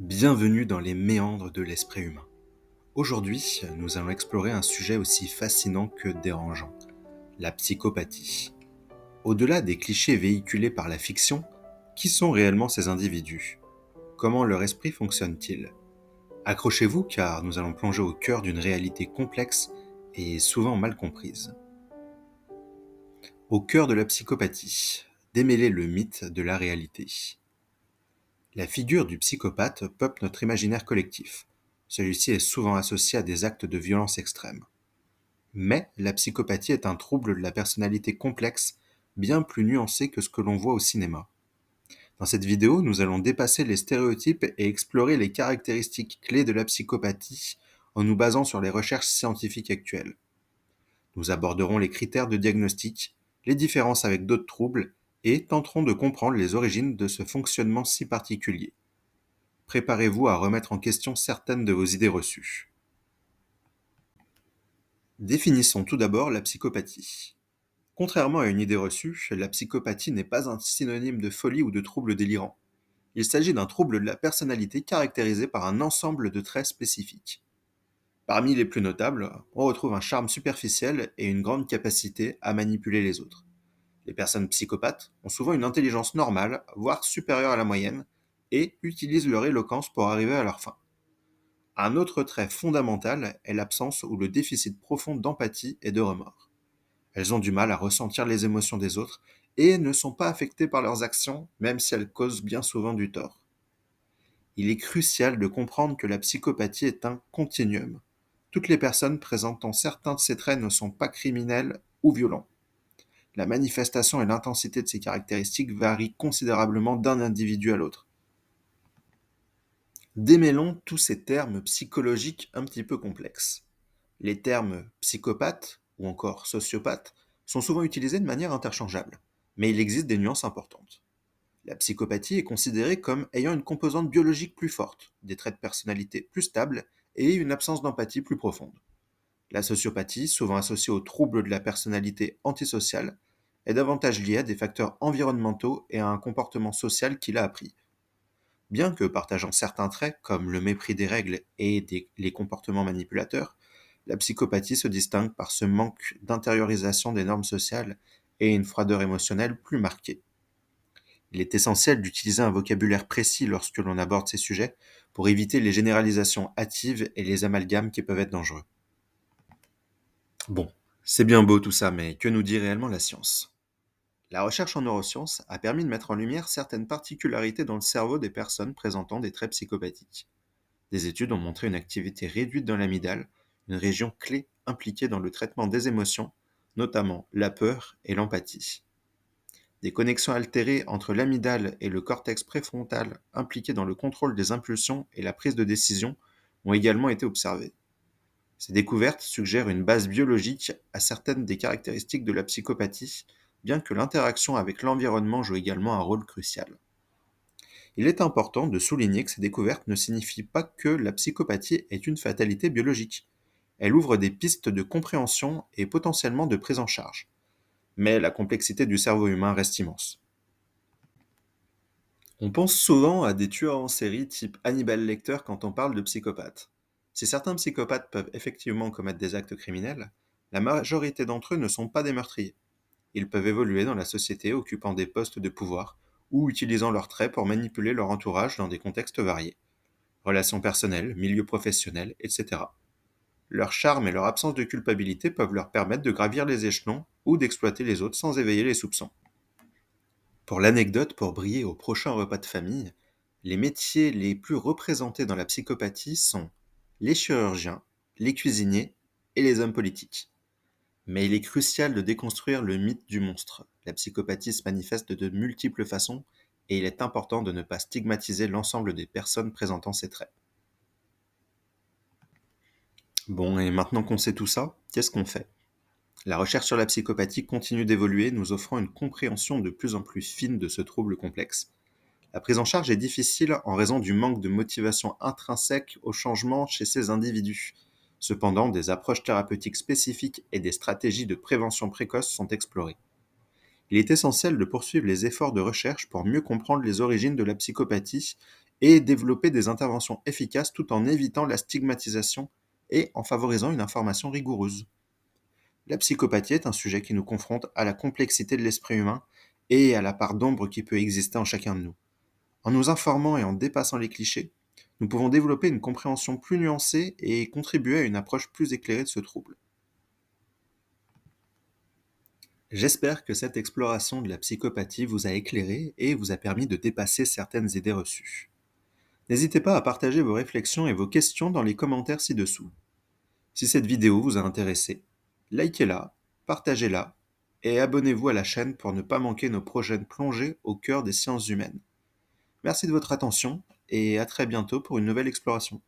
Bienvenue dans les méandres de l'esprit humain. Aujourd'hui, nous allons explorer un sujet aussi fascinant que dérangeant, la psychopathie. Au-delà des clichés véhiculés par la fiction, qui sont réellement ces individus? Comment leur esprit fonctionne-t-il? Accrochez-vous car nous allons plonger au cœur d'une réalité complexe et souvent mal comprise. Au cœur de la psychopathie, démêler le mythe de la réalité. La figure du psychopathe peuple notre imaginaire collectif. Celui-ci est souvent associé à des actes de violence extrême. Mais la psychopathie est un trouble de la personnalité complexe, bien plus nuancé que ce que l'on voit au cinéma. Dans cette vidéo, nous allons dépasser les stéréotypes et explorer les caractéristiques clés de la psychopathie en nous basant sur les recherches scientifiques actuelles. Nous aborderons les critères de diagnostic, les différences avec d'autres troubles et tenterons de comprendre les origines de ce fonctionnement si particulier. Préparez-vous à remettre en question certaines de vos idées reçues. Définissons tout d'abord la psychopathie. Contrairement à une idée reçue, la psychopathie n'est pas un synonyme de folie ou de trouble délirant. Il s'agit d'un trouble de la personnalité caractérisé par un ensemble de traits spécifiques. Parmi les plus notables, on retrouve un charme superficiel et une grande capacité à manipuler les autres. Les personnes psychopathes ont souvent une intelligence normale, voire supérieure à la moyenne, et utilisent leur éloquence pour arriver à leur fin. Un autre trait fondamental est l'absence ou le déficit profond d'empathie et de remords. Elles ont du mal à ressentir les émotions des autres et ne sont pas affectées par leurs actions, même si elles causent bien souvent du tort. Il est crucial de comprendre que la psychopathie est un continuum. Toutes les personnes présentant certains de ces traits ne sont pas criminelles ou violents. La manifestation et l'intensité de ces caractéristiques varient considérablement d'un individu à l'autre. Démêlons tous ces termes psychologiques un petit peu complexes. Les termes psychopathe ou encore sociopathe sont souvent utilisés de manière interchangeable, mais il existe des nuances importantes. La psychopathie est considérée comme ayant une composante biologique plus forte, des traits de personnalité plus stables et une absence d'empathie plus profonde. La sociopathie, souvent associée aux troubles de la personnalité antisociale, est davantage liée à des facteurs environnementaux et à un comportement social qu'il a appris. Bien que partageant certains traits, comme le mépris des règles et les comportements manipulateurs, la psychopathie se distingue par ce manque d'intériorisation des normes sociales et une froideur émotionnelle plus marquée. Il est essentiel d'utiliser un vocabulaire précis lorsque l'on aborde ces sujets pour éviter les généralisations hâtives et les amalgames qui peuvent être dangereux. Bon, c'est bien beau tout ça, mais que nous dit réellement la science? La recherche en neurosciences a permis de mettre en lumière certaines particularités dans le cerveau des personnes présentant des traits psychopathiques. Des études ont montré une activité réduite dans l'amygdale, une région clé impliquée dans le traitement des émotions, notamment la peur et l'empathie. Des connexions altérées entre l'amygdale et le cortex préfrontal impliqué dans le contrôle des impulsions et la prise de décision ont également été observées. Ces découvertes suggèrent une base biologique à certaines des caractéristiques de la psychopathie, bien que l'interaction avec l'environnement joue également un rôle crucial. Il est important de souligner que ces découvertes ne signifient pas que la psychopathie est une fatalité biologique. Elle ouvre des pistes de compréhension et potentiellement de prise en charge. Mais la complexité du cerveau humain reste immense. On pense souvent à des tueurs en série type Hannibal Lecter quand on parle de psychopathes. Si certains psychopathes peuvent effectivement commettre des actes criminels, la majorité d'entre eux ne sont pas des meurtriers. Ils peuvent évoluer dans la société occupant des postes de pouvoir ou utilisant leurs traits pour manipuler leur entourage dans des contextes variés. Relations personnelles, milieu professionnel, etc. Leur charme et leur absence de culpabilité peuvent leur permettre de gravir les échelons ou d'exploiter les autres sans éveiller les soupçons. Pour l'anecdote, pour briller au prochain repas de famille, les métiers les plus représentés dans la psychopathie sont les chirurgiens, les cuisiniers et les hommes politiques. Mais il est crucial de déconstruire le mythe du monstre. La psychopathie se manifeste de multiples façons et il est important de ne pas stigmatiser l'ensemble des personnes présentant ces traits. Bon, et maintenant qu'on sait tout ça, qu'est-ce qu'on fait? La recherche sur la psychopathie continue d'évoluer, nous offrant une compréhension de plus en plus fine de ce trouble complexe. La prise en charge est difficile en raison du manque de motivation intrinsèque au changement chez ces individus. Cependant, des approches thérapeutiques spécifiques et des stratégies de prévention précoce sont explorées. Il est essentiel de poursuivre les efforts de recherche pour mieux comprendre les origines de la psychopathie et développer des interventions efficaces tout en évitant la stigmatisation et en favorisant une information rigoureuse. La psychopathie est un sujet qui nous confronte à la complexité de l'esprit humain et à la part d'ombre qui peut exister en chacun de nous. En nous informant et en dépassant les clichés, nous pouvons développer une compréhension plus nuancée et contribuer à une approche plus éclairée de ce trouble. J'espère que cette exploration de la psychopathie vous a éclairé et vous a permis de dépasser certaines idées reçues. N'hésitez pas à partager vos réflexions et vos questions dans les commentaires ci-dessous. Si cette vidéo vous a intéressé, likez-la, partagez-la et abonnez-vous à la chaîne pour ne pas manquer nos prochaines plongées au cœur des sciences humaines. Merci de votre attention et à très bientôt pour une nouvelle exploration.